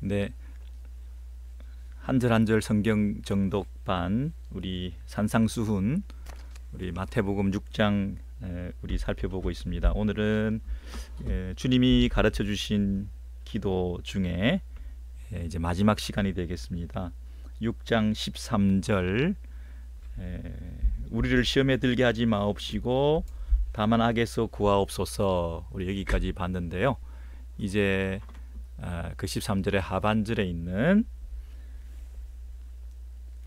네, 한 절 한 절 성경 정독반 우리 산상수훈 우리 마태복음 6장 우리 살펴보고 있습니다. 오늘은 주님이 가르쳐 주신 기도 중에 이제 마지막 시간이 되겠습니다. 6장 13절 우리를 시험에 들게 하지 마옵시고 다만 악에서 구하옵소서. 우리 여기까지 봤는데요. 이제 그 13절의 하반절에 있는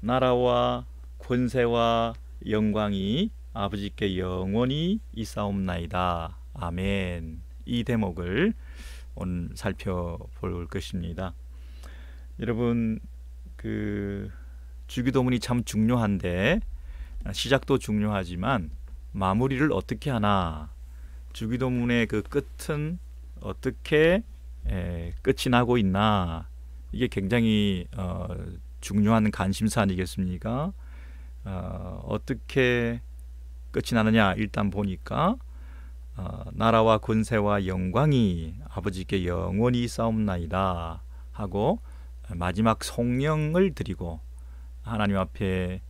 나라와 권세와 영광이 아버지께 영원히 있사옵나이다. 아멘. 이 대목을 오늘 살펴볼 것입니다. 여러분, 그 주기도문이 참 중요한데 시작도 중요하지만 마무리를 어떻게 하나, 주기도문의 그 끝은 어떻게 끝이 나고 있나, 이게 굉장히 중요한 관심사 아니겠습니까? 어떻게 끝이 나느냐, 일단 보니까 나라와 권세와 영광이 아버지께 영원히 있사옵나이다 하고 마지막 성령을 드리고 하나님 앞에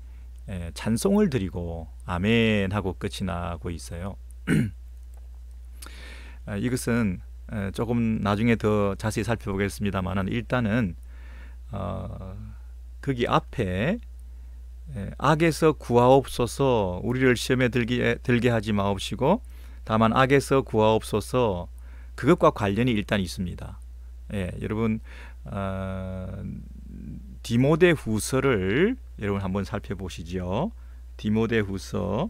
찬송을 드리고 아멘 하고 끝이 나고 있어요. 이것은 조금 나중에 더 자세히 살펴보겠습니다만 일단은 거기 앞에 악에서 구하옵소서, 우리를 시험에 들게 하지 마옵시고 다만 악에서 구하옵소서, 그것과 관련이 일단 있습니다. 여러분, 디모데후서를 여러분 한번 살펴보시죠. 디모데후서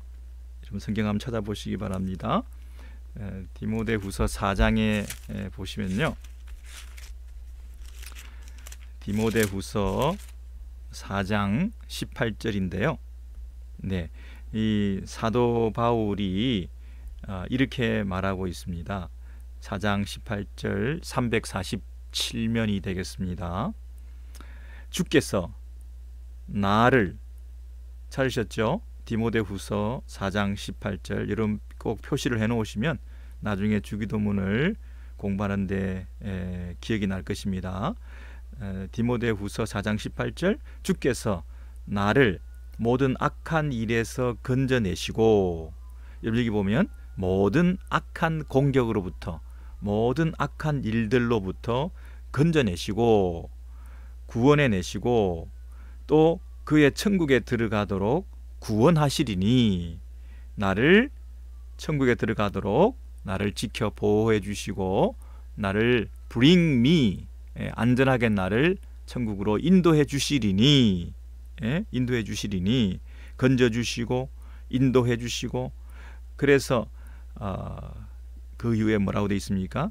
좀 성경 한번 찾아보시기 바랍니다. 디모데후서 4장에 보시면요, 디모데후서 4장 18절인데요. 네, 이 사도 바울이 이렇게 말하고 있습니다. 4장 18절 347면이 되겠습니다. 주께서 나를, 찾으셨죠? 디모데후서 4장 18절 여러분 꼭 표시를 해놓으시면 나중에 주기도문을 공부하는데 기억이 날 것입니다. 디모데후서 4장 18절, 주께서 나를 모든 악한 일에서 건져내시고, 여기 보면 모든 악한 공격으로부터, 모든 악한 일들로부터 건져내시고 구원해내시고 또 그의 천국에 들어가도록 구원하시리니, 나를 천국에 들어가도록 나를 지켜 보호해 주시고 나를 bring me, 안전하게 나를 천국으로 인도해 주시리니, 인도해 주시리니, 건져 주시고 인도해 주시고, 그래서 그 이후에 뭐라고 되어 있습니까?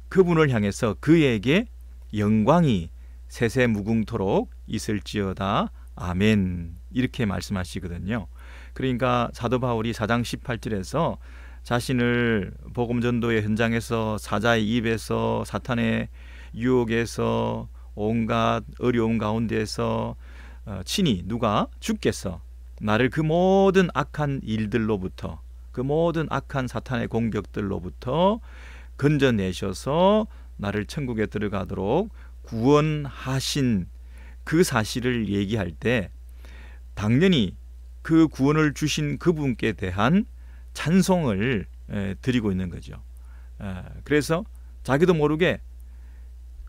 그분을 향해서 그에게 영광이 세세 무궁토록 있을지어다. 아멘. 이렇게 말씀하시거든요. 그러니까 사도 바울이 4장 18절에서 자신을 복음 전도의 현장에서 사자의 입에서 사탄의 유혹에서 온갖 어려움 가운데에서 친히 누가, 주께서 나를 그 모든 악한 일들로부터, 그 모든 악한 사탄의 공격들로부터 건져내셔서 나를 천국에 들어가도록 구원하신 그 사실을 얘기할 때 당연히 그 구원을 주신 그분께 대한 찬송을 드리고 있는 거죠. 그래서 자기도 모르게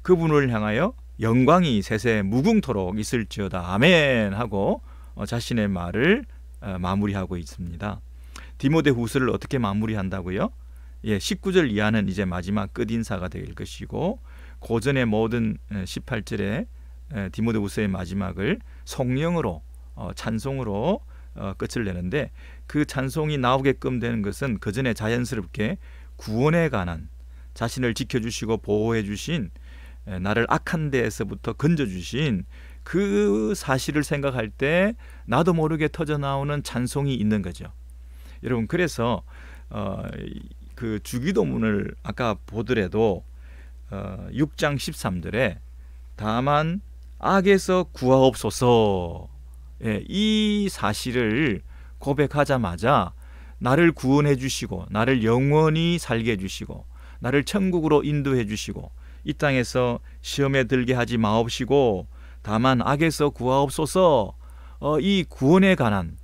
그분을 향하여 영광이 세세 무궁토록 있을지어다. 아멘 하고 자신의 말을 마무리하고 있습니다. 디모데후서를 어떻게 마무리한다고요? 19절 이하는 이제 마지막 끝인사가 될 것이고, 고전의 모든 18절에 디모데후서의 마지막을 성령으로 찬송으로 끝을 내는데, 그 찬송이 나오게끔 되는 것은 그 전에 자연스럽게 구원에 관한, 자신을 지켜주시고 보호해 주신, 나를 악한 데에서부터 건져주신 그 사실을 생각할 때 나도 모르게 터져나오는 찬송이 있는 거죠. 여러분, 그래서 그 주기도문을 아까 보더라도 6장 13절에 다만 악에서 구하옵소서, 이 사실을 고백하자마자 나를 구원해 주시고 나를 영원히 살게 해 주시고 나를 천국으로 인도해 주시고 이 땅에서 시험에 들게 하지 마옵시고 다만 악에서 구하옵소서. 이 구원에 관한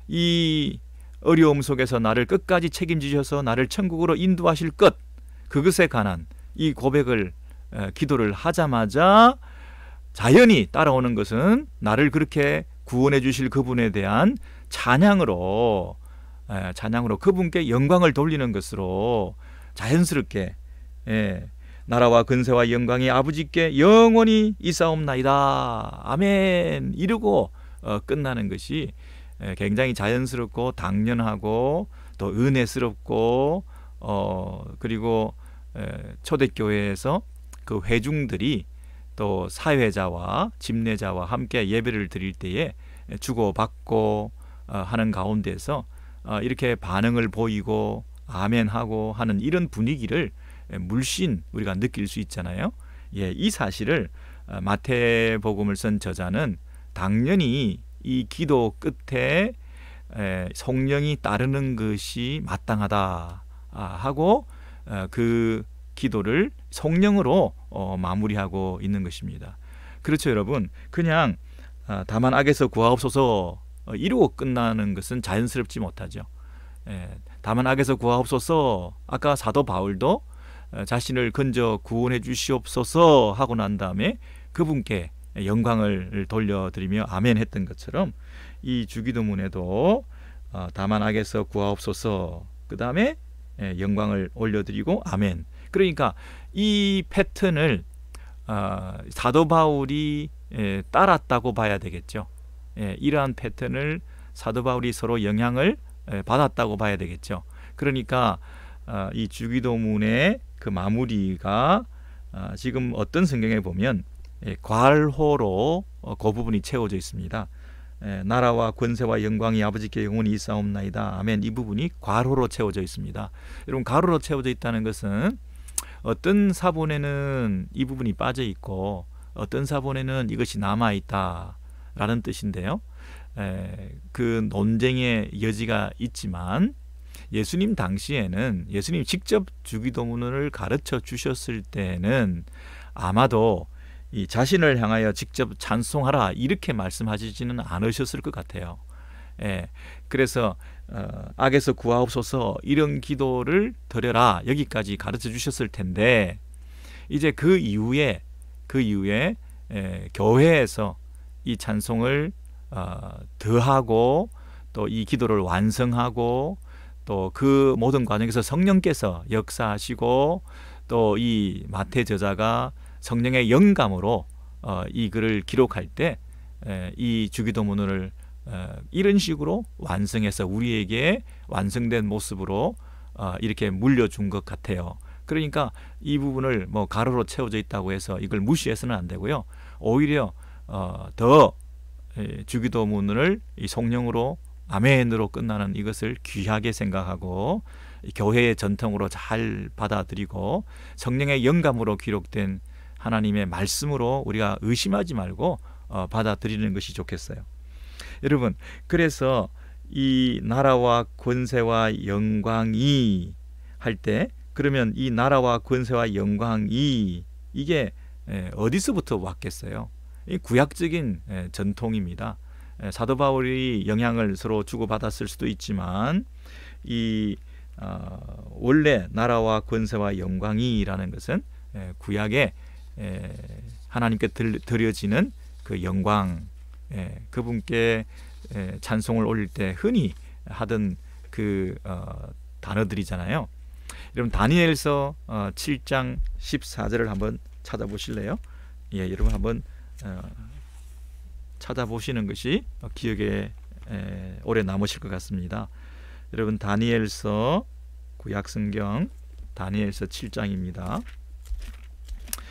이 어려움 속에서 나를 끝까지 책임지셔서 나를 천국으로 인도하실 것, 그것에 관한 이 고백을 기도를 하자마자 자연히 따라오는 것은 나를 그렇게 구원해 주실 그분에 대한 찬양으로 그분께 영광을 돌리는 것으로 자연스럽게 나라와 근세와 영광이 아버지께 영원히 있사옵나이다 아멘 이러고 끝나는 것이 굉장히 자연스럽고 당연하고 또 은혜스럽고 그리고 초대교회에서 그 회중들이 또 사회자와 집례자와 함께 예배를 드릴 때에 주고받고 하는 가운데서 이렇게 반응을 보이고 아멘하고 하는 이런 분위기를 물씬 우리가 느낄 수 있잖아요. 이 사실을 마태복음을 쓴 저자는 당연히 이 기도 끝에 성령이 따르는 것이 마땅하다 하고 그 기도를 성령으로 마무리하고 있는 것입니다. 그렇죠, 여러분. 그냥 다만 악에서 구하옵소서 이러고 끝나는 것은 자연스럽지 못하죠. 다만 악에서 구하옵소서, 아까 사도 바울도 자신을 건져 구원해 주시옵소서 하고 난 다음에 그분께 영광을 돌려드리며 아멘 했던 것처럼 이 주기도문에도 다만 악에서 구하옵소서, 그 다음에 영광을 올려드리고 아멘. 그러니까 이 패턴을 사도 바울이 따랐다고 봐야 되겠죠. 이러한 패턴을 사도 바울이 서로 영향을 받았다고 봐야 되겠죠. 그러니까 이 주기도문의 그 마무리가 지금 어떤 성경에 보면 괄호로 그 부분이 채워져 있습니다. 나라와 권세와 영광이 아버지께 영원히 있사옵나이다 아멘. 이 부분이 괄호로 채워져 있습니다. 여러분, 괄호로 채워져 있다는 것은 어떤 사본에는 이 부분이 빠져 있고 어떤 사본에는 이것이 남아 있다 라는 뜻인데요. 그 논쟁의 여지가 있지만 예수님 당시에는, 예수님 직접 주기도문을 가르쳐 주셨을 때는 아마도 이 자신을 향하여 직접 찬송하라 이렇게 말씀하시지는 않으셨을 것 같아요. 그래서 악에서 구하옵소서 이런 기도를 드려라 여기까지 가르쳐 주셨을 텐데, 이제 그 이후에 교회에서 이 찬송을 더하고 또 이 기도를 완성하고 또 그 모든 과정에서 성령께서 역사하시고 또 이 마태 저자가 성령의 영감으로 이 글을 기록할 때 이 주기도문을 이런 식으로 완성해서 우리에게 완성된 모습으로 이렇게 물려준 것 같아요. 그러니까 이 부분을 뭐 가로로 채워져 있다고 해서 이걸 무시해서는 안 되고요. 오히려 더 주기도문을 이 성령으로 아멘으로 끝나는 이것을 귀하게 생각하고 교회의 전통으로 잘 받아들이고 성령의 영감으로 기록된 하나님의 말씀으로 우리가 의심하지 말고 받아들이는 것이 좋겠어요. 여러분, 그래서 이 나라와 권세와 영광이 할 때, 그러면 이 나라와 권세와 영광이 이게 어디서부터 왔겠어요? 이 구약적인 전통입니다. 사도 바울이 영향을 서로 주고받았을 수도 있지만 이 원래 나라와 권세와 영광이라는 것은 구약에 하나님께 드려지는 그 영광, 그분께 찬송을 올릴 때 흔히 하던 그 단어들이잖아요. 여러분, 다니엘서 7장 14절을 한번 찾아보실래요? 여러분 한번 찾아보시는 것이 기억에 오래 남으실 것 같습니다. 여러분, 다니엘서 구약성경 다니엘서 7장입니다.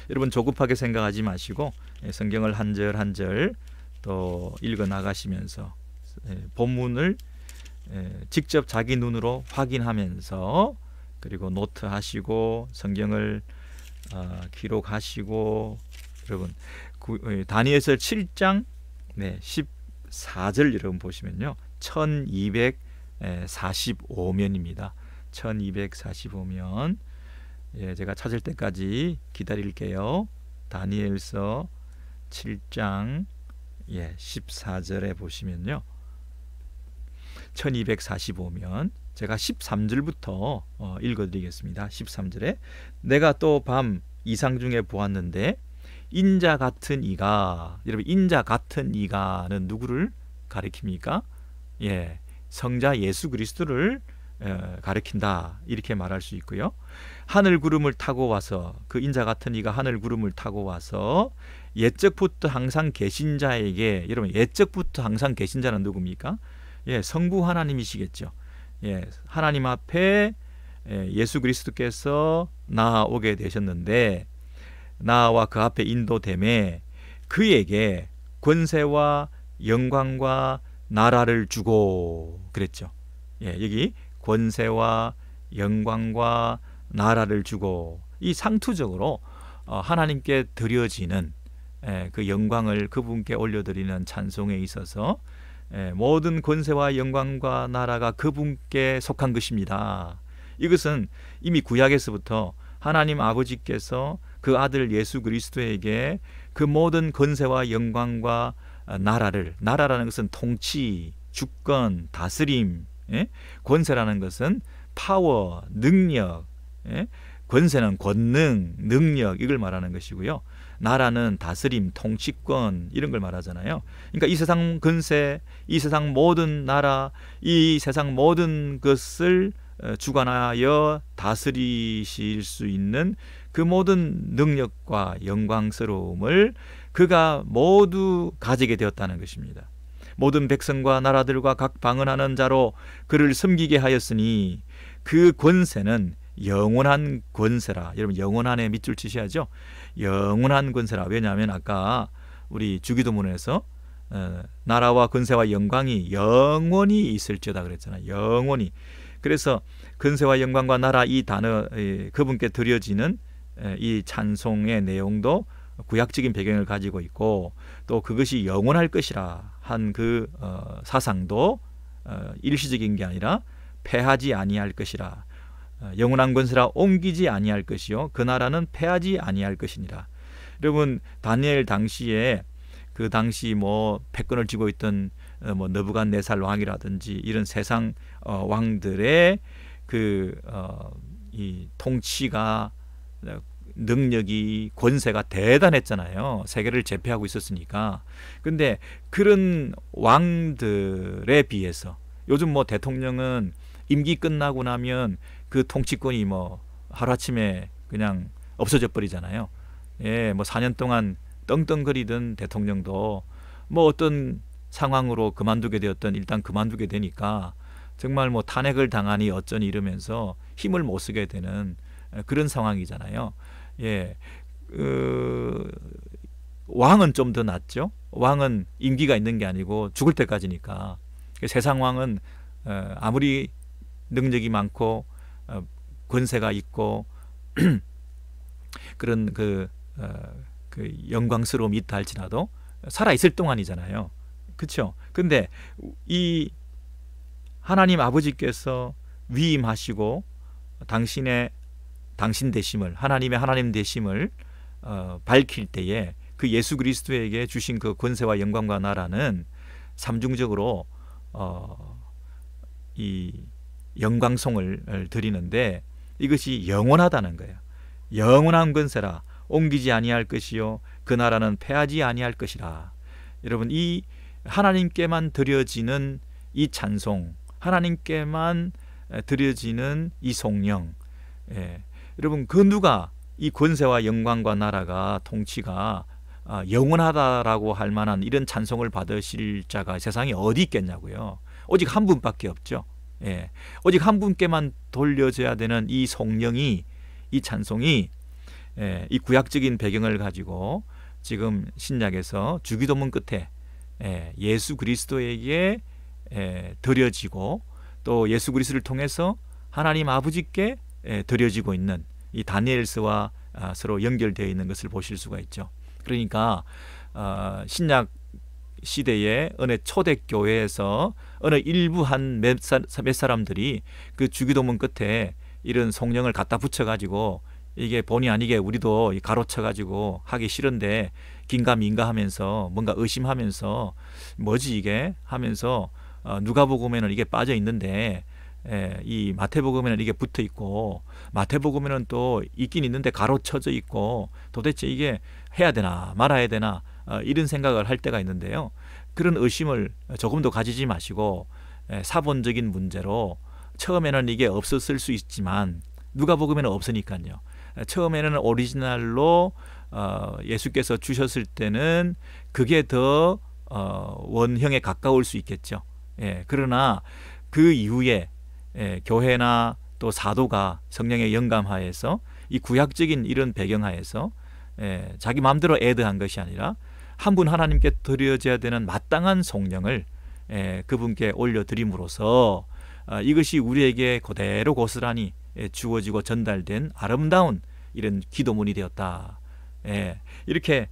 여러분, 조급하게 생각하지 마시고 성경을 한 절 한 절 또 읽어 나가시면서 본문을 직접 자기 눈으로 확인하면서, 그리고 노트하시고 성경을 기록하시고, 여러분 다니엘서 7장 14절 여러분 보시면요, 1245면입니다. 1245면 예, 제가 찾을 때까지 기다릴게요. 다니엘서 7장 14절에 보시면요. 1245면 제가 13절부터 읽어드리겠습니다. 13절에 내가 또 밤 이상 중에 보았는데 인자 같은 이가, 여러분 인자 같은 이가는 누구를 가리킵니까? 예, 성자 예수 그리스도를 가리킨다 이렇게 말할 수 있고요. 하늘 구름을 타고 와서, 그 인자 같은 이가 하늘 구름을 타고 와서 옛적부터 항상 계신 자에게, 여러분 옛적부터 항상 계신 자는 누굽니까? 예, 성부 하나님이시겠죠. 예, 하나님 앞에 예수 그리스도께서 나아오게 되셨는데, 나와 그 앞에 인도됨에 그에게 권세와 영광과 나라를 주고 그랬죠. 예, 여기 권세와 영광과 나라를 주고, 이 상투적으로 하나님께 드려지는 그 영광을 그분께 올려드리는 찬송에 있어서 모든 권세와 영광과 나라가 그분께 속한 것입니다. 이것은 이미 구약에서부터 하나님 아버지께서 그 아들 예수 그리스도에게 그 모든 권세와 영광과 나라를, 나라라는 것은 통치, 주권, 다스림, 권세라는 것은 파워, 능력, 권세는 권능, 능력, 이걸 말하는 것이고요. 나라는 다스림, 통치권, 이런 걸 말하잖아요. 그러니까 이 세상 권세, 이 세상 모든 나라, 이 세상 모든 것을 주관하여 다스리실 수 있는 그 모든 능력과 영광스러움을 그가 모두 가지게 되었다는 것입니다. 모든 백성과 나라들과 각 방언하는 자로 그를 섬기게 하였으니 그 권세는 영원한 권세라. 여러분 영원한에 밑줄 치셔야죠. 영원한 권세라. 왜냐하면 아까 우리 주기도문에서 나라와 권세와 영광이 영원히 있을지어다 그랬잖아요. 영원히. 그래서 권세와 영광과 나라, 이 단어, 그분께 드려지는 이 찬송의 내용도 구약적인 배경을 가지고 있고, 또 그것이 영원할 것이라 한 그 사상도 일시적인 게 아니라 패하지 아니할 것이라, 영원한 권세라 옮기지 아니할 것이요 그 나라는 패하지 아니할 것이니라. 여러분 다니엘 당시에, 그 당시 뭐 패권을 쥐고 있던 뭐 느부갓네살 왕이라든지 이런 세상 왕들의 이 통치가, 능력이, 권세가 대단했잖아요. 세계를 제패하고 있었으니까. 근데 그런 왕들에 비해서 요즘 뭐 대통령은 임기 끝나고 나면 그 통치권이 뭐 하루아침에 그냥 없어져 버리잖아요. 예, 뭐 4년 동안 떵떵거리던 대통령도 뭐 어떤 상황으로 그만두게 되었던, 일단 그만두게 되니까 정말 뭐 탄핵을 당하니 어쩌니 이러면서 힘을 못 쓰게 되는 그런 상황이잖아요. 예, 왕은 좀 더 낫죠. 왕은 임기가 있는 게 아니고 죽을 때까지니까. 세상 왕은 아무리 능력이 많고 권세가 있고 그런 그 영광스러움이 있다 할지라도 살아 있을 동안이잖아요. 그렇죠? 근데 이 하나님 아버지께서 위임하시고 당신 되심을, 하나님의 하나님 되심을 밝힐 때에 그 예수 그리스도에게 주신 그 권세와 영광과 나라는 삼중적으로 이 영광송을 드리는데, 이것이 영원하다는 거예요. 영원한 권세라 옮기지 아니할 것이요 그 나라는 패하지 아니할 것이라. 여러분 이 하나님께만 드려지는 이 찬송, 하나님께만 드려지는 이 송영, 여러분 그 누가 이 권세와 영광과 나라가, 통치가 영원하다라고 할 만한 이런 찬송을 받으실 자가 세상에 어디 있겠냐고요. 오직 한 분밖에 없죠. 오직 한 분께만 돌려져야 되는 이 송영이, 이 찬송이 이 구약적인 배경을 가지고 지금 신약에서 주기도문 끝에 예수 그리스도에게 드려지고, 또 예수 그리스도를 통해서 하나님 아버지께 드려지고 있는 이 다니엘서와 서로 연결되어 있는 것을 보실 수가 있죠. 그러니까 신약 시대의 어느 초대교회에서 어느 일부 한 몇 사람들이 그 주기도문 끝에 이런 송영을 갖다 붙여가지고 이게 본의 아니게 우리도 가로쳐가지고 하기 싫은데 긴가민가 하면서 뭔가 의심하면서 뭐지 이게 하면서 누가복음에는 이게 빠져 있는데 이 마태복음에는 이게 붙어 있고 마태복음에는 또 있긴 있는데 가로쳐져 있고 도대체 이게 해야 되나 말아야 되나 이런 생각을 할 때가 있는데요. 그런 의심을 조금도 가지지 마시고 사본적인 문제로 처음에는 이게 없었을 수 있지만 누가복음에는 없으니까요. 처음에는 오리지널로 예수께서 주셨을 때는 그게 더 원형에 가까울 수 있겠죠. 그러나 그 이후에 교회나 또 사도가 성령의 영감하에서 이 구약적인 이런 배경하에서 자기 마음대로 애드한 것이 아니라 한 분 하나님께 드려져야 되는 마땅한 성령을 그분께 올려드림으로써 이것이 우리에게 그대로 고스란히 주어지고 전달된 아름다운 이런 기도문이 되었다. 이렇게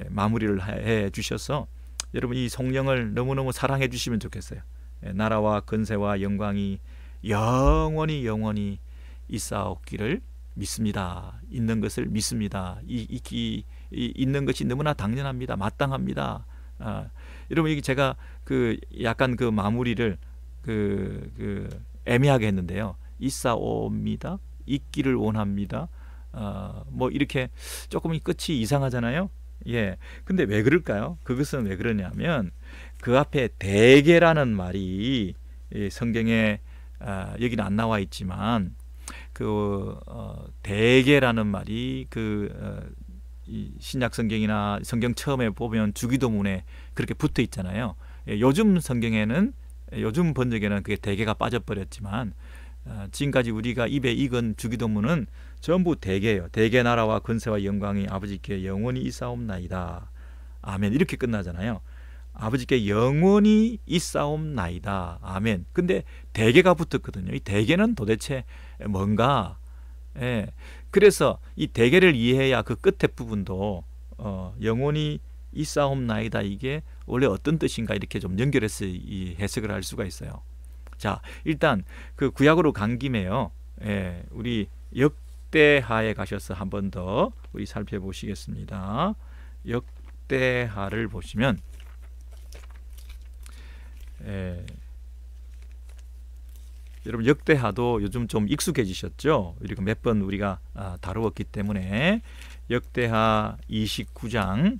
마무리를 해 주셔서 여러분 이 성령을 너무너무 사랑해 주시면 좋겠어요. 나라와 근세와 영광이 영원히 있사옵기를 믿습니다. 있는 것을 믿습니다. 있는 것이 너무나 당연합니다. 마땅합니다. 여러분 이게 제가 약간 그 마무리를 애매하게 했는데요. 있사옵니다. 있기를 원합니다. 뭐 이렇게 조금 끝이 이상하잖아요. 근데 왜 그럴까요? 그것은 왜 그러냐면 그 앞에 대개라는 말이 성경에 여기는 안 나와 있지만 대개라는 말이 이 신약 성경이나 성경 처음에 보면 주기도문에 그렇게 붙어 있잖아요. 요즘 성경에는 요즘 번역에는 그게 대개가 빠져버렸지만 지금까지 우리가 입에 익은 주기도문은 전부 대개예요. 대개 나라와 근세와 영광이 아버지께 영원히 있사옵나이다. 아멘. 이렇게 끝나잖아요. 아버지께 영원히 있사옵나이다. 아멘. 근데 대개가 붙었거든요. 이 대개는 도대체 뭔가? 그래서 이 대개를 이해해야 그 끝에 부분도 영원히 있사옵나이다. 이게 원래 어떤 뜻인가 이렇게 좀 연결해서 이 해석을 할 수가 있어요. 자, 일단 그 구약으로 간 김에요. 우리 역대하에 가셔서 한 번 더 우리 살펴보시겠습니다. 역대하를 보시면 여러분 역대하도 요즘 좀 익숙해지셨죠? 그리고 몇 번 우리가 다루었기 때문에 역대하 29장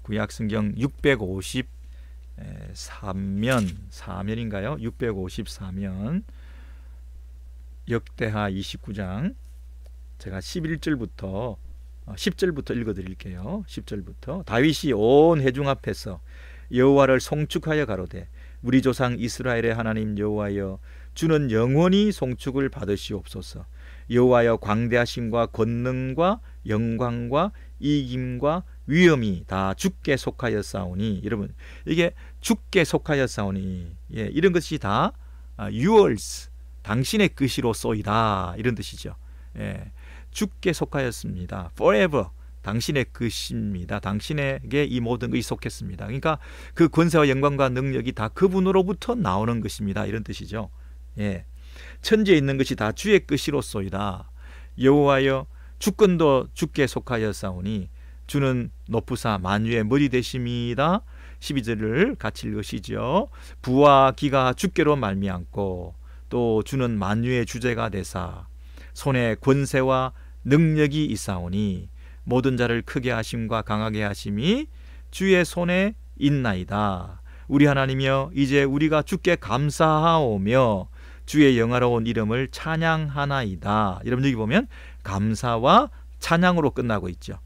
구약성경 653면인가요? 654면 역대하 29장 제가 11절부터 10절부터 읽어드릴게요. 10절부터 다윗이 온 회중 앞에서 여호와를 송축하여 가로되 우리 조상 이스라엘의 하나님 여호와여 주는 영원히 송축을 받으시옵소서. 여호와여 광대하심과 권능과 영광과 이김과 위엄이 다 주께 속하였사오니 여러분 이게 주께 속하였사오니 이런 것이 다 yours 당신의 것이로소이다 이런 뜻이죠. 주께 속하였습니다. forever 당신의 것입니다. 당신에게 이 모든 것이 속했습니다. 그러니까 그 권세와 영광과 능력이 다 그분으로부터 나오는 것입니다. 이런 뜻이죠. 천지에 있는 것이 다 주의 것이로소이다. 여호와여 주권도 주께 속하였사오니 주는 높으사 만유의 머리 되심이다. 12절을 같이 읽으시죠. 부와 기가 주께로 말미암고 또 주는 만유의 주제가 되사 손에 권세와 능력이 있사오니 모든 자를 크게 하심과 강하게 하심이 주의 손에 있나이다. 우리 하나님이여 이제 우리가 주께 감사하오며 주의 영화로운 이름을 찬양하나이다. 여러분 여기 보면 감사와 찬양으로 끝나고 있죠.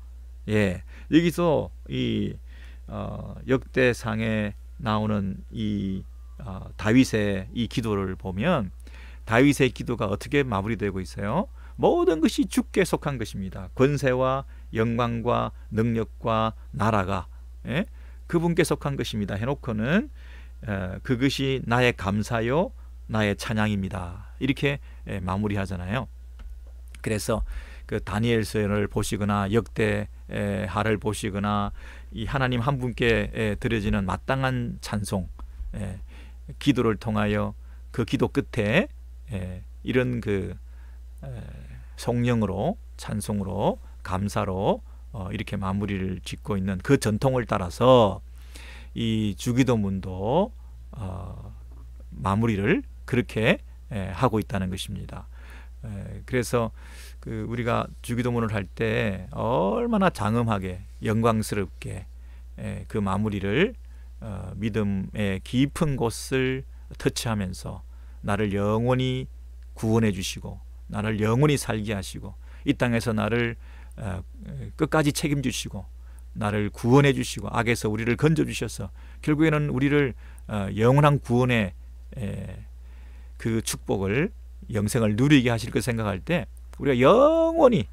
여기서 이 역대상에 나오는 이 다윗의 이 기도를 보면 다윗의 기도가 어떻게 마무리되고 있어요? 모든 것이 주께 속한 것입니다. 권세와 영광과 능력과 나라가 그분께 속한 것입니다. 해놓고는 그것이 나의 감사요 나의 찬양입니다. 이렇게 마무리하잖아요. 그래서 그 다니엘서를 보시거나 역대하를 보시거나 이 하나님 한 분께 드려지는 마땅한 찬송 기도를 통하여 그 기도 끝에 이런 그 성령으로 찬송으로 감사로 이렇게 마무리를 짓고 있는 그 전통을 따라서 이 주기도문도 마무리를 그렇게 하고 있다는 것입니다. 그래서 우리가 주기도문을 할 때 얼마나 장엄하게 영광스럽게 그 마무리를 믿음의 깊은 곳을 터치하면서 나를 영원히 구원해 주시고 나를 영원히 살게 하시고 이 땅에서 나를 끝까지 책임주시고 나를 구원해 주시고 악에서 우리를 건져 주셔서 결국에는 우리를 영원한 구원의 그 축복을 영생을 누리게 하실 것 생각할 때 우리가 영원히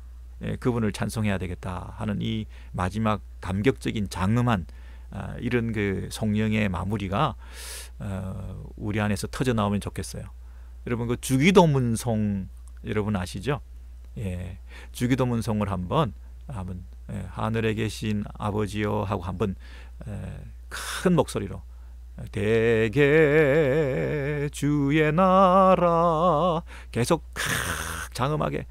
그분을 찬송해야 되겠다 하는 이 마지막 감격적인 장엄한 이런 그 성령의 마무리가 우리 안에서 터져 나오면 좋겠어요. 여러분 그 주기도문송 여러분 아시죠? 예, 주기도문송을 한번 하늘에 계신 아버지여 하고 한번 큰 목소리로 대개 주의 나라 계속 장엄하게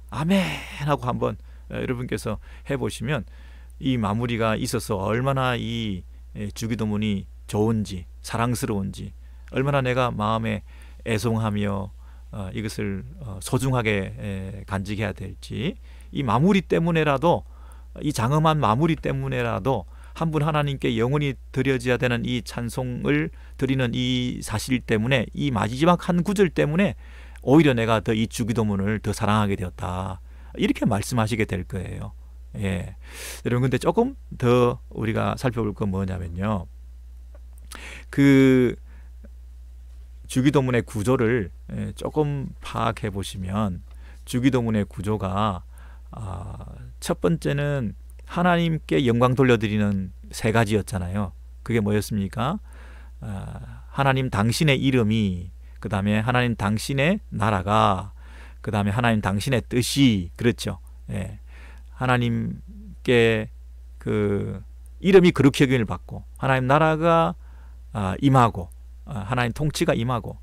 아멘 하고 한번 여러분께서 해보시면 이 마무리가 있어서 얼마나 이 주기도문이 좋은지 사랑스러운지 얼마나 내가 마음에 애송하며 이것을 소중하게 간직해야 될지 이 마무리 때문에라도 이 장엄한 마무리 때문에라도 한 분 하나님께 영원히 드려져야 되는 이 찬송을 드리는 이 사실 때문에 이 마지막 한 구절 때문에 오히려 내가 더 이 주기도문을 더 사랑하게 되었다 이렇게 말씀하시게 될 거예요. 예. 여러분 근데 조금 더 우리가 살펴볼 건 뭐냐면요 그 주기도문의 구조를 조금 파악해 보시면 주기도문의 구조가 첫 번째는 하나님께 영광 돌려드리는 세 가지였잖아요. 그게 뭐였습니까? 하나님 당신의 이름이, 그 다음에 하나님 당신의 나라가, 그 다음에 하나님 당신의 뜻이, 그렇죠. 예. 하나님께 그 이름이 거룩히 여김을 받고 하나님 나라가 임하고 하나님 통치가 임하고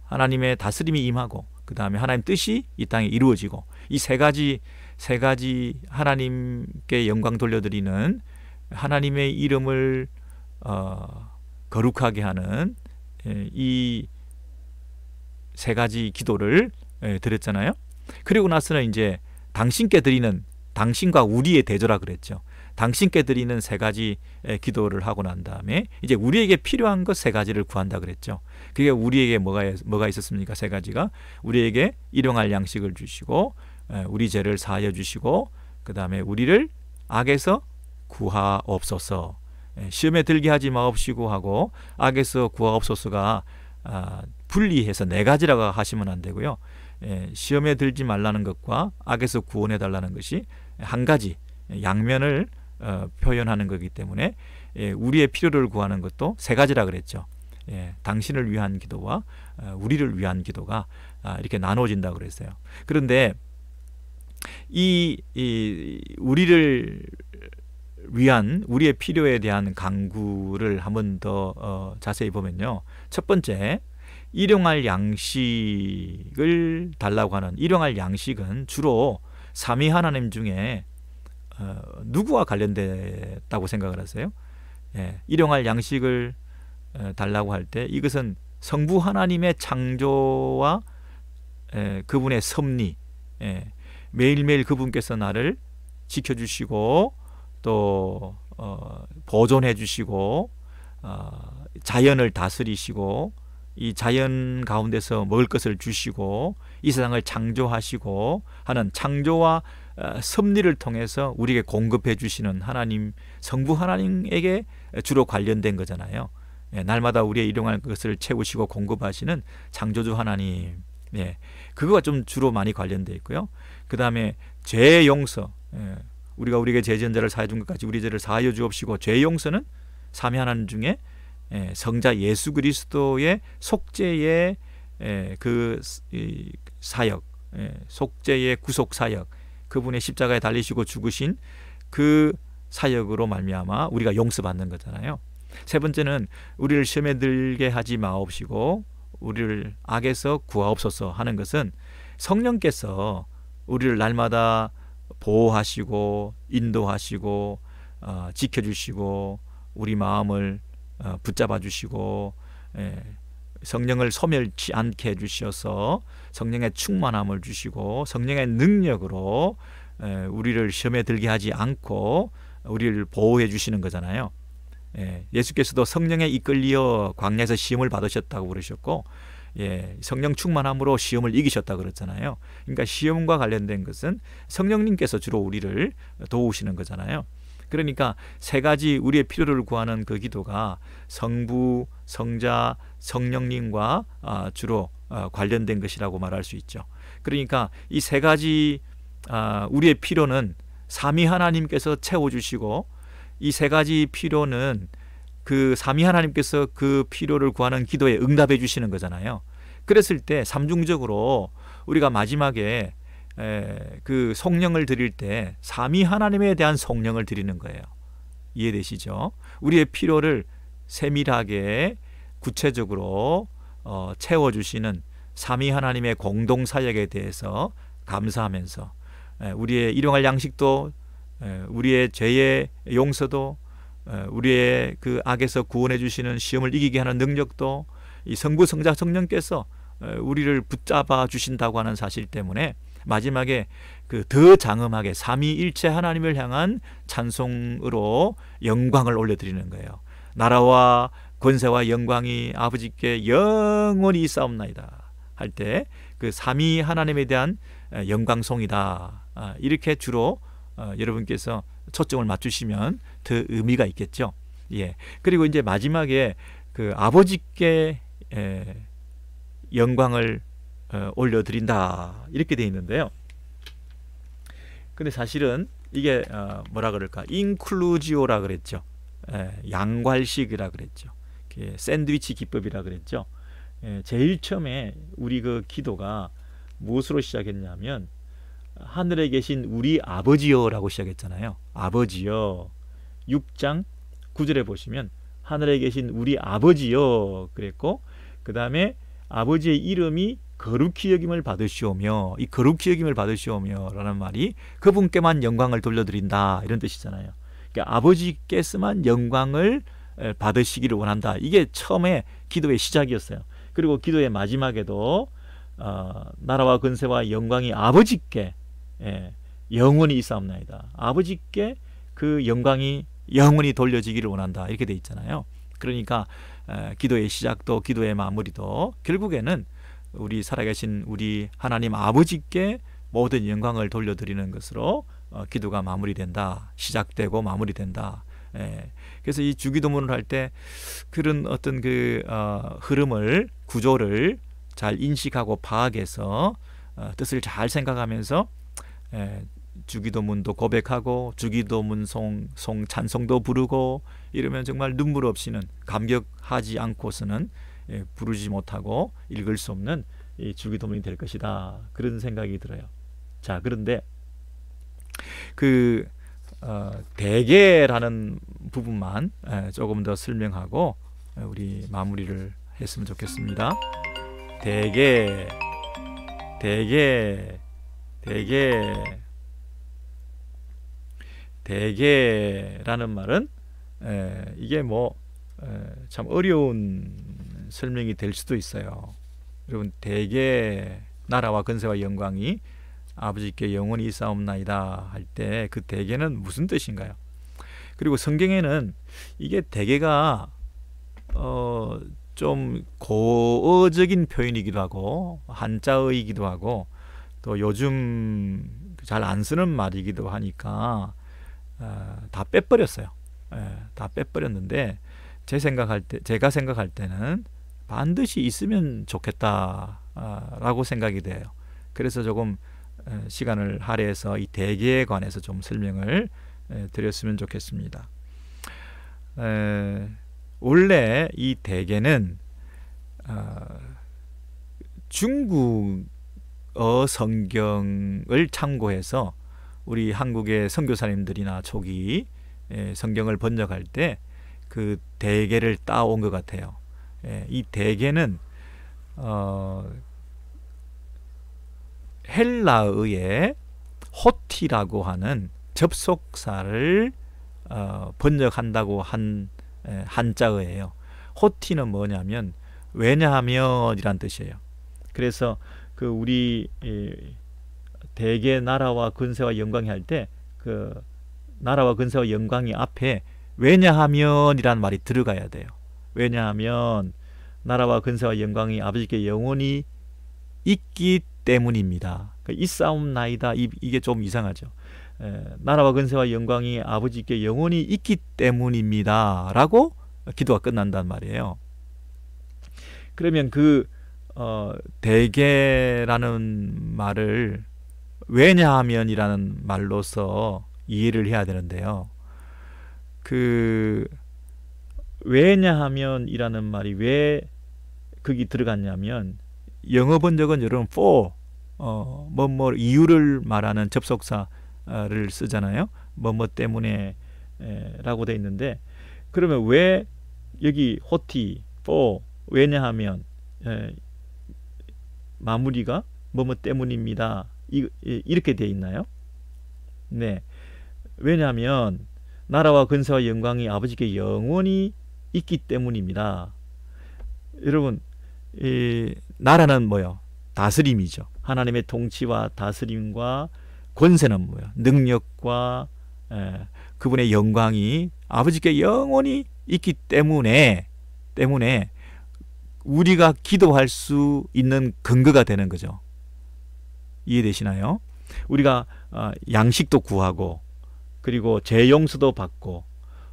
하나님의 다스림이 임하고 그 다음에 하나님 뜻이 이 땅에 이루어지고 이 세 가지 하나님께 영광 돌려드리는 하나님의 이름을 거룩하게 하는 이 세 가지 기도를 드렸잖아요. 그리고 나서는 이제 당신께 드리는 당신과 우리의 대조라 그랬죠. 당신께 드리는 세 가지 기도를 하고 난 다음에 이제 우리에게 필요한 것 세 가지를 구한다 그랬죠. 그게 우리에게 뭐가 있었습니까? 세 가지가 우리에게 일용할 양식을 주시고 우리 죄를 사하여 주시고 그 다음에 우리를 악에서 구하옵소서. 시험에 들게 하지 마옵시고 하고 악에서 구하옵소서가 분리해서 네 가지라고 하시면 안 되고요. 시험에 들지 말라는 것과 악에서 구원해 달라는 것이 한 가지 양면을 표현하는 거기 때문에 우리의 필요를 구하는 것도 세 가지라 그랬죠. 당신을 위한 기도와 우리를 위한 기도가 이렇게 나눠진다고 그랬어요. 그런데 이 우리를 위한 우리의 필요에 대한 간구를 한 번 더 자세히 보면요. 첫 번째, 일용할 양식을 달라고 하는 일용할 양식은 주로 삼위 하나님 중에 누구와 관련됐다고 생각을 하세요? 일용할 양식을 달라고 할 때 이것은 성부 하나님의 창조와 그분의 섭리, 매일매일 그분께서 나를 지켜주시고 또 보존해 주시고 자연을 다스리시고 이 자연 가운데서 먹을 것을 주시고 이 세상을 창조하시고 하는 창조와 섭리를 통해서 우리에게 공급해 주시는 하나님, 성부 하나님에게 주로 관련된 거잖아요. 날마다 우리의 일용할 것을 채우시고 공급하시는 창조주 하나님, 그거가 좀 주로 많이 관련되어 있고요. 그 다음에 죄 용서, 우리가 우리에게 죄 지은 자를 사하여 준 것까지 우리 죄를 사하여 주옵시고, 죄 용서는 삼위 하나님 중에 성자 예수 그리스도의 속죄의 그 사역, 속죄의 구속 사역, 그분의 십자가에 달리시고 죽으신 그 사역으로 말미암아 우리가 용서받는 거잖아요. 세 번째는 우리를 시험에 들게 하지 마옵시고 우리를 악에서 구하옵소서 하는 것은 성령께서 우리를 날마다 보호하시고 인도하시고 지켜주시고 우리 마음을 붙잡아 주시고 성령을 소멸치 않게 해주셔서 성령의 충만함을 주시고 성령의 능력으로 우리를 시험에 들게 하지 않고 우리를 보호해 주시는 거잖아요. 예수께서도 성령에 이끌려 광야에서 시험을 받으셨다고 그러셨고 성령 충만함으로 시험을 이기셨다고 그랬잖아요. 그러니까 시험과 관련된 것은 성령님께서 주로 우리를 도우시는 거잖아요. 그러니까 세 가지 우리의 필요를 구하는 그 기도가 성부, 성자, 성령님과 주로 관련된 것이라고 말할 수 있죠. 그러니까 이 세 가지 우리의 필요는 삼위 하나님께서 채워주시고 이 세 가지 필요는 그 삼위 하나님께서 그 필요를 구하는 기도에 응답해 주시는 거잖아요. 그랬을 때 삼중적으로 우리가 마지막에 그 성령을 드릴 때 삼위 하나님에 대한 성령을 드리는 거예요. 이해되시죠? 우리의 필요를 세밀하게 구체적으로 채워주시는 삼위 하나님의 공동사역에 대해서 감사하면서 우리의 일용할 양식도 우리의 죄의 용서도 우리의 그 악에서 구원해 주시는 시험을 이기게 하는 능력도 이 성부 성자 성령께서 우리를 붙잡아 주신다고 하는 사실 때문에 마지막에 그 더 장엄하게 삼위일체 하나님을 향한 찬송으로 영광을 올려드리는 거예요. 나라와 권세와 영광이 아버지께 영원히 있사옵나이다 할 때 그 삼위 하나님에 대한 영광송이다 이렇게 주로 여러분께서 초점을 맞추시면 더 의미가 있겠죠. 그리고 이제 마지막에 그 아버지께 영광을 올려드린다 이렇게 되어 있는데요. 근데 사실은 이게 뭐라 그럴까, 인클루지오라 그랬죠. 양괄식이라 그랬죠. 샌드위치 기법이라 그랬죠. 제일 처음에 우리 그 기도가 무엇으로 시작했냐면 하늘에 계신 우리 아버지여라고 시작했잖아요. 아버지여. 6장 9절에 보시면 하늘에 계신 우리 아버지여 그랬고, 그 다음에 아버지의 이름이 거룩히 여김을 받으시오며, 이 거룩히 여김을 받으시오며 라는 말이 그분께만 영광을 돌려드린다 이런 뜻이잖아요. 그러니까 아버지께서만 영광을 받으시기를 원한다. 이게 처음에 기도의 시작이었어요. 그리고 기도의 마지막에도 나라와 권세와 영광이 아버지께 영원히 있사옵나이다. 아버지께 그 영광이 영원히 돌려지기를 원한다 이렇게 돼 있잖아요. 그러니까 기도의 시작도 기도의 마무리도 결국에는 우리 살아계신 우리 하나님 아버지께 모든 영광을 돌려드리는 것으로 기도가 마무리된다. 시작되고 마무리된다. 그래서 이 주기도문을 할 때 그런 어떤 그 흐름을, 구조를 잘 인식하고 파악해서 뜻을 잘 생각하면서 주기도문도 고백하고 주기도문송 찬송도 부르고 이러면 정말 눈물 없이는, 감격하지 않고서는 부르지 못하고 읽을 수 없는 이 주기도문이 될 것이다. 그런 생각이 들어요. 자, 그런데 그 대개라는 부분만 조금 더 설명하고 우리 마무리를 했으면 좋겠습니다. 대개라는 말은 이게 뭐 참 어려운 설명이 될 수도 있어요. 여러분, 대개 나라와 권세와 영광이 아버지께 영원히 있사옵나이다 할 때 그 대개는 무슨 뜻인가요? 그리고 성경에는 이게 대개가 좀 고어적인 표현이기도 하고 한자어이기도 하고 또 요즘 잘 안 쓰는 말이기도 하니까 다 빼버렸어요. 다 빼버렸는데 제가 생각할 때는 반드시 있으면 좋겠다라고 생각이 돼요. 그래서 조금 시간을 할애해서 이 대개에 관해서 좀 설명을 드렸으면 좋겠습니다. 원래 이 대개는 중국어 성경을 참고해서 우리 한국의 선교사님들이나 초기 성경을 번역할 때 그 대개를 따온 것 같아요. 이 대개는 헬라어의 호티라고 하는 접속사를 번역한다고 한 한자어예요. 호티는 뭐냐면 왜냐하면이란 뜻이에요. 그래서 그 우리 대개 나라와 근세와 영광이 할 때 그 나라와 근세와 영광이 앞에 왜냐하면이란 말이 들어가야 돼요. 왜냐하면 나라와 근세와 영광이 아버지께 영원히 있기 때문입니다. 있사옵나이다, 이게 좀 이상하죠. 나라와 근세와 영광이 아버지께 영원히 있기 때문입니다 라고 기도가 끝난단 말이에요. 그러면 그 대개라는 말을 왜냐하면이라는 말로서 이해를 해야 되는데요. 그 왜냐하면이라는 말이 왜 거기 들어갔냐면, 영어 번역은 여러분 for 뭐뭐 이유를 말하는 접속사를 쓰잖아요. 뭐뭐 때문에 라고 돼 있는데, 그러면 왜 여기 호티 for 왜냐하면 마무리가 뭐뭐 때문입니다 이렇게 돼 있나요? 네. 왜냐하면 나라와 근세와 영광이 아버지께 영원히 있기 때문입니다. 여러분, 이 나라는 뭐요? 다스림이죠. 하나님의 통치와 다스림과 권세는 뭐예요? 능력과 그분의 영광이 아버지께 영원히 있기 때문에 우리가 기도할 수 있는 근거가 되는 거죠. 이해되시나요? 우리가 양식도 구하고, 그리고 죄 용서도 받고,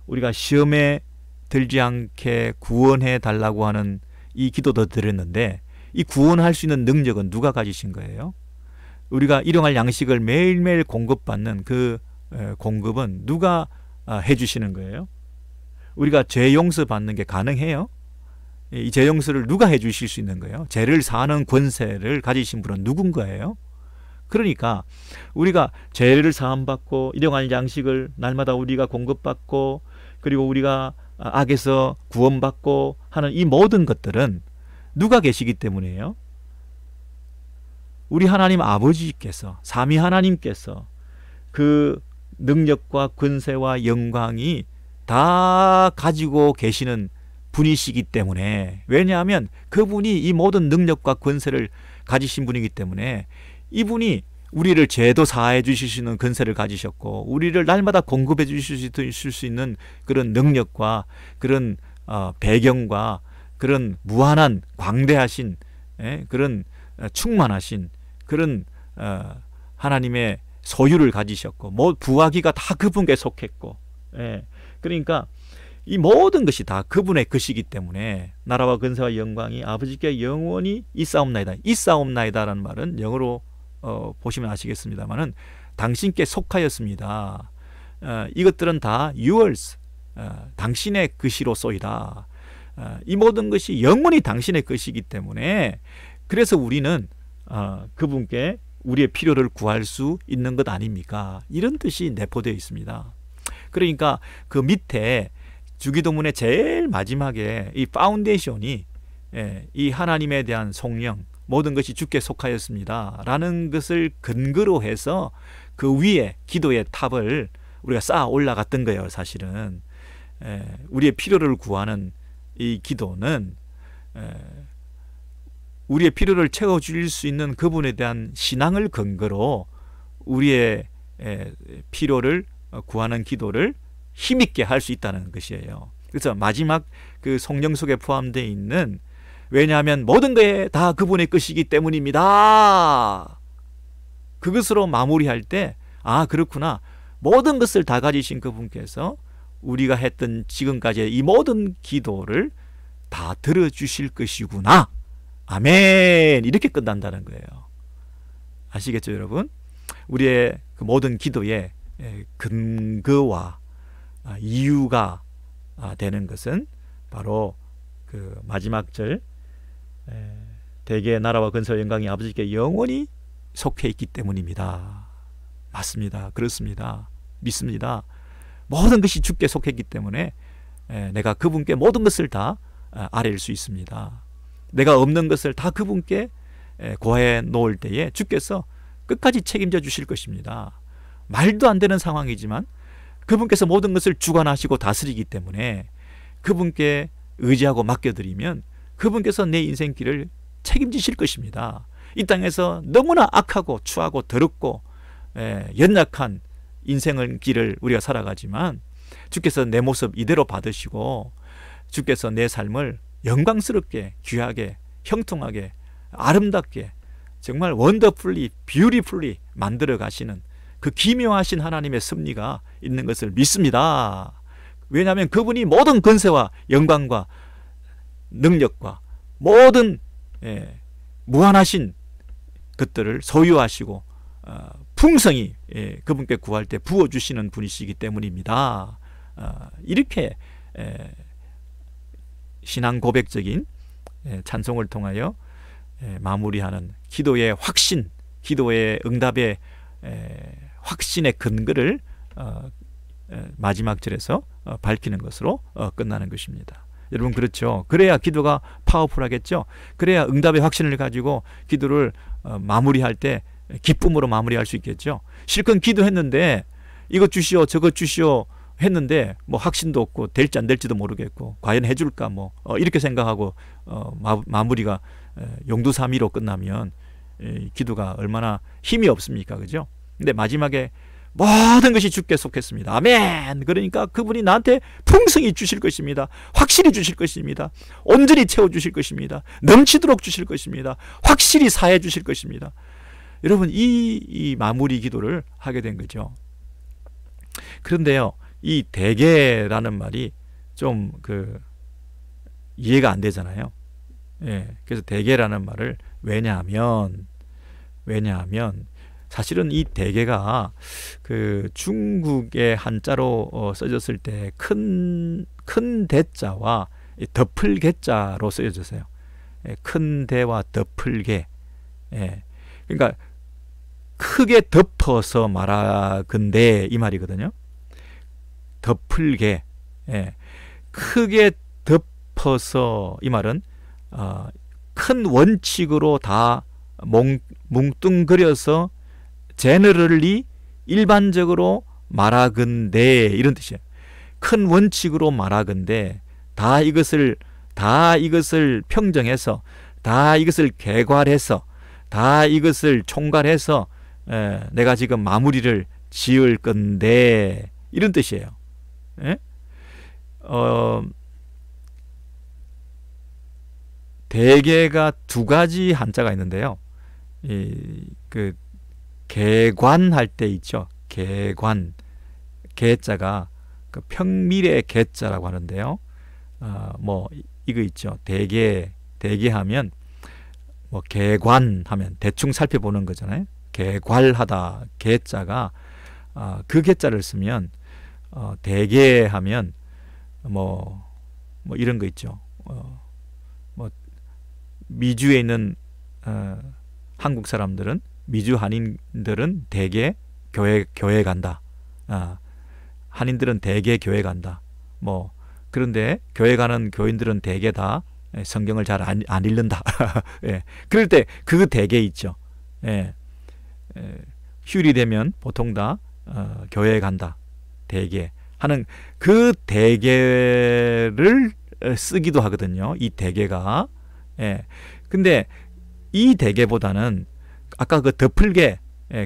우리가 시험에 들지 않게 구원해 달라고 하는 이 기도도 드렸는데, 이 구원할 수 있는 능력은 누가 가지신 거예요? 우리가 일용할 양식을 매일매일 공급받는 그 공급은 누가 해주시는 거예요? 우리가 죄 용서 받는 게 가능해요? 이 죄 용서를 누가 해주실 수 있는 거예요? 죄를 사하는 권세를 가지신 분은 누군가예요? 그러니까 우리가 죄를 사함받고 일용할 양식을 날마다 우리가 공급받고, 그리고 우리가 악에서 구원받고 하는 이 모든 것들은 누가 계시기 때문이에요? 우리 하나님 아버지께서, 삼위 하나님께서 그 능력과 권세와 영광이 다 가지고 계시는 분이시기 때문에, 왜냐하면 그분이 이 모든 능력과 권세를 가지신 분이기 때문에, 이분이 우리를 죄도 사해 주실 수 있는 권세를 가지셨고, 우리를 날마다 공급해 주실 수 있는 그런 능력과 그런 배경과 그런 무한한 광대하신 그런 충만하신 그런 하나님의 소유를 가지셨고, 부하기가 다 그분께 속했고, 그러니까 이 모든 것이 다 그분의 것이기 때문에 나라와 근세와 영광이 아버지께 영원히 있사옵나이다. 있사옵나이다라는 말은 영어로 보시면 아시겠습니다만은 당신께 속하였습니다. 이것들은 다 yours, 당신의 것이로소이다. 이 모든 것이 영원히 당신의 것이기 때문에, 그래서 우리는 그분께 우리의 필요를 구할 수 있는 것 아닙니까? 이런 뜻이 내포되어 있습니다. 그러니까 그 밑에 주기도문의 제일 마지막에 이 파운데이션이 이 하나님에 대한 속령, 모든 것이 주께 속하였습니다 라는 것을 근거로 해서 그 위에 기도의 탑을 우리가 쌓아 올라갔던 거예요. 사실은 우리의 필요를 구하는 이 기도는 우리의 필요를 채워줄 수 있는 그분에 대한 신앙을 근거로 우리의 필요를 구하는 기도를 힘있게 할 수 있다는 것이에요. 그래서 마지막 그 성령 속에 포함되어 있는, 왜냐하면 모든 게 다 그분의 것이기 때문입니다, 그것으로 마무리할 때, 아 그렇구나, 모든 것을 다 가지신 그분께서 우리가 했던 지금까지의 이 모든 기도를 다 들어주실 것이구나, 아멘, 이렇게 끝난다는 거예요. 아시겠죠 여러분? 우리의 그 모든 기도의 근거와 이유가 되는 것은 바로 그 마지막 절, 대개의 나라와 근세와 영광이 아버지께 영원히 속해 있기 때문입니다. 맞습니다. 그렇습니다. 믿습니다. 모든 것이 주께 속했기 때문에 내가 그분께 모든 것을 다 아뢰일 수 있습니다. 내가 없는 것을 다 그분께 고해 놓을 때에 주께서 끝까지 책임져 주실 것입니다. 말도 안 되는 상황이지만 그분께서 모든 것을 주관하시고 다스리기 때문에 그분께 의지하고 맡겨드리면 그분께서 내 인생길을 책임지실 것입니다. 이 땅에서 너무나 악하고 추하고 더럽고 연약한 인생의 길을 우리가 살아가지만 주께서 내 모습 이대로 받으시고 주께서 내 삶을 영광스럽게 귀하게 형통하게 아름답게 정말 원더풀리 뷰티풀리 만들어 가시는 그 기묘하신 하나님의 섭리가 있는 것을 믿습니다. 왜냐하면 그분이 모든 권세와 영광과 능력과 모든 무한하신 것들을 소유하시고 풍성히 그분께 구할 때 부어주시는 분이시기 때문입니다. 이렇게 신앙 고백적인 찬송을 통하여 마무리하는 기도의 확신, 기도의 응답의 확신의 근거를 마지막 절에서 밝히는 것으로 끝나는 것입니다. 여러분 그렇죠. 그래야 기도가 파워풀하겠죠. 그래야 응답의 확신을 가지고 기도를 마무리할 때 기쁨으로 마무리할 수 있겠죠. 실컷 기도했는데 이것 주시오 저것 주시오 했는데 뭐 확신도 없고 될지 안 될지도 모르겠고 과연 해줄까 뭐 이렇게 생각하고 마무리가 용두사미로 끝나면 기도가 얼마나 힘이 없습니까? 그죠? 근데 마지막에 모든 것이 주께 속했습니다. 아멘. 그러니까 그분이 나한테 풍성히 주실 것입니다. 확실히 주실 것입니다. 온전히 채워주실 것입니다. 넘치도록 주실 것입니다. 확실히 사해 주실 것입니다. 여러분 이 마무리 기도를 하게 된 거죠. 그런데요, 이 대개라는 말이 좀 이해가 안 되잖아요. 그래서 대개라는 말을 왜냐하면 사실은 이 대개가 중국의 한자로 써졌을 때 큰 대자와 덮을 개자로 쓰여졌어요. 큰 대와 덮을 개. 그러니까 크게 덮어서 말하건대 이 말이거든요. 덮을 개. 크게 덮어서 이 말은 큰 원칙으로 다 뭉뚱그려서 제너럴리 일반적으로 말하건대 이런 뜻이에요. 큰 원칙으로 말하건대 다 이것을 평정해서 다 이것을 개괄해서 다 이것을 총괄해서 내가 지금 마무리를 지을 건데 이런 뜻이에요. 대개가 두 가지 한자가 있는데요. 개관할 때 있죠. 개관. 개자가 평밀의 개자라고 하는데요. 뭐 이거 있죠. 대개하면 뭐 개관하면 대충 살펴보는 거잖아요. 개괄하다. 개자가 그 개자를 쓰면 대개하면 뭐 이런 거 있죠. 뭐 미주에 있는 한국 사람들은 미주 한인들은 대개 교회 간다. 한인들은 대개 교회 간다. 뭐 그런데 교회 가는 교인들은 대개 다 성경을 잘 안 읽는다. 그럴 때 그 대개 있죠. 휴일이 되면 보통 다 교회에 간다. 대개 하는 그 대개를 쓰기도 하거든요. 이 대개가. 근데 이 대개보다는 아까 그 덮을개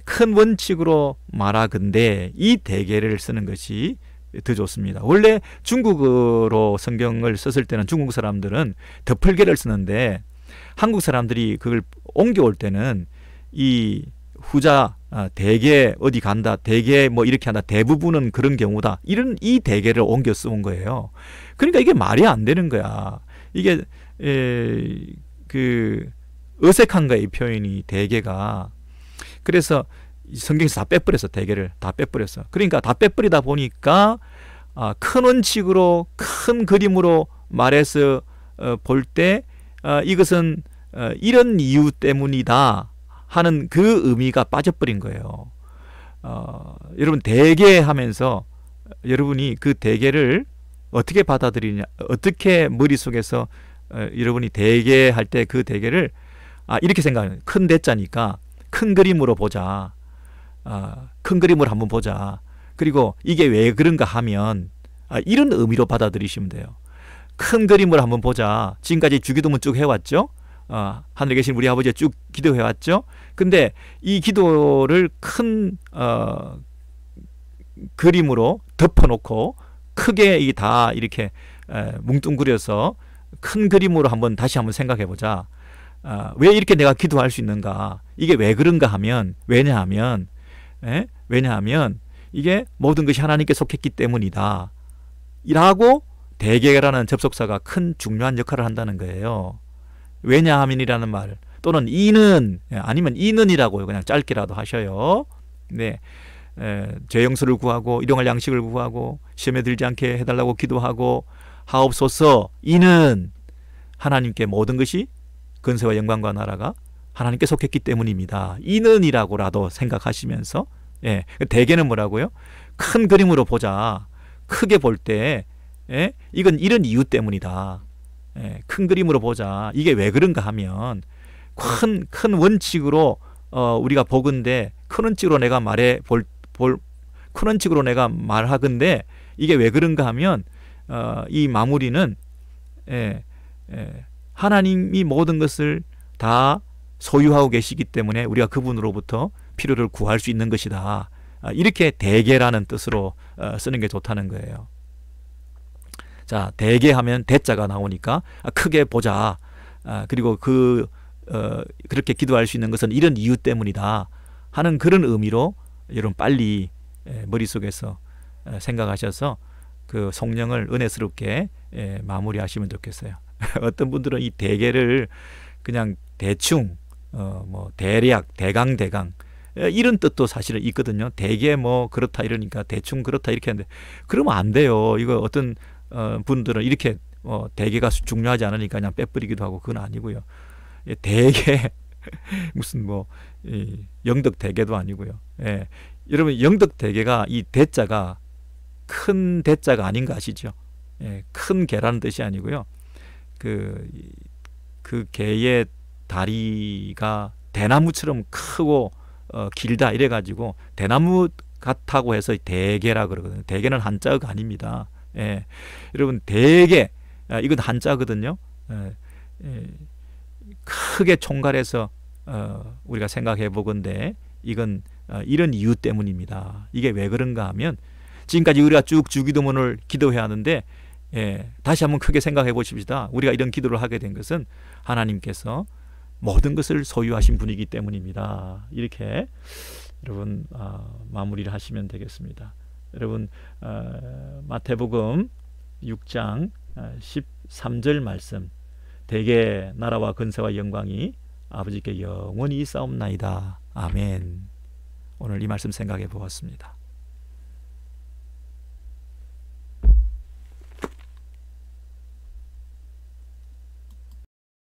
큰 원칙으로 말하건대 이 대개를 쓰는 것이 더 좋습니다. 원래 중국어로 성경을 썼을 때는 중국 사람들은 덮을개를 쓰는데 한국 사람들이 그걸 옮겨올 때는 이 후자 대개 어디 간다 대개 뭐 이렇게 한다 대부분은 그런 경우다 이런 이 대개를 옮겨 쓰온 거예요. 그러니까 이게 말이 안 되는 거야. 이게 어색한 거야 이 표현이 대개가. 그래서 성경에서 다 빼버렸어. 대개를 다 빼버렸어. 그러니까 다 빼버리다 보니까 큰 원칙으로 큰 그림으로 말해서 볼 때 이것은 이런 이유 때문이다 하는 그 의미가 빠져버린 거예요. 여러분 대개 하면서 여러분이 그 대개를 어떻게 받아들이냐, 어떻게 머릿속에서 여러분이 대개 할 때 그 대개를 이렇게 생각해요. 큰 대자니까 큰 그림으로 보자. 큰 그림을 한번 보자. 그리고 이게 왜 그런가 하면 이런 의미로 받아들이시면 돼요. 큰 그림을 한번 보자. 지금까지 주기도문 쭉 해왔죠. 하늘에 계신 우리 아버지가 쭉 기도해왔죠. 근데 이 기도를 큰 그림으로 덮어놓고 크게 다 이렇게 뭉뚱그려서 큰 그림으로 다시 한번 생각해보자. 왜 이렇게 내가 기도할 수 있는가? 이게 왜 그런가 하면, 왜냐하면 이게 모든 것이 하나님께 속했기 때문이다. 라고 대개라는 접속사가 큰 중요한 역할을 한다는 거예요. 왜냐하면이라는 말 또는 이는 아니면 이는이라고 그냥 짧게라도 하셔요. 네, 죄 용서를 구하고 일용할 양식을 구하고 시험에 들지 않게 해달라고 기도하고 하옵소서. 이는 하나님께 모든 것이 근세와 영광과 나라가 하나님께 속했기 때문입니다. 이는이라고라도 생각하시면서 대개는 뭐라고요? 큰 그림으로 보자. 크게 볼 때 이건 이런 이유 때문이다. 큰 그림으로 보자. 이게 왜 그런가 하면 큰 원칙으로 우리가 보건대 큰 원칙으로 내가 큰 원칙으로 내가 말하건대 이게 왜 그런가 하면 이 마무리는 하나님이 모든 것을 다 소유하고 계시기 때문에 우리가 그분으로부터 필요를 구할 수 있는 것이다. 이렇게 대개라는 뜻으로 쓰는 게 좋다는 거예요. 자, 대개 하면 대자가 나오니까 크게 보자. 그리고 그렇게 기도할 수 있는 것은 이런 이유 때문이다 하는 그런 의미로 여러분 빨리 머릿속에서 생각하셔서 그 성령을 은혜스럽게 마무리하시면 좋겠어요. 어떤 분들은 이 대개를 그냥 대충 뭐 대략 대강 이런 뜻도 사실은 있거든요. 대개 뭐 그렇다 이러니까 대충 그렇다 이렇게 하는데 그러면 안 돼요. 이거 어떤 분들은 이렇게 대개가 중요하지 않으니까 그냥 빼버리기도 하고 그건 아니고요. 대개 무슨 뭐 영덕 대개도 아니고요. 여러분 영덕 대개가 이 대자가 큰 대자가 아닌 거 아시죠? 큰 개라는 뜻이 아니고요. 그 개의 다리가 대나무처럼 크고 길다 이래가지고 대나무 같다고 해서 대개라 그러거든요. 대개는 한자가 아닙니다. 여러분 대개 이건 한자거든요. 크게 총괄해서 우리가 생각해 보건대 이건 이런 이유 때문입니다. 이게 왜 그런가 하면 지금까지 우리가 쭉 주기도문을 기도해야 하는데 다시 한번 크게 생각해 보십시다. 우리가 이런 기도를 하게 된 것은 하나님께서 모든 것을 소유하신 분이기 때문입니다. 이렇게 여러분 마무리를 하시면 되겠습니다. 여러분 마태복음 6장 13절 말씀 대개 나라와 근세와 영광이 아버지께 영원히 있사옵나이다. 아멘. 오늘 이 말씀 생각해 보았습니다.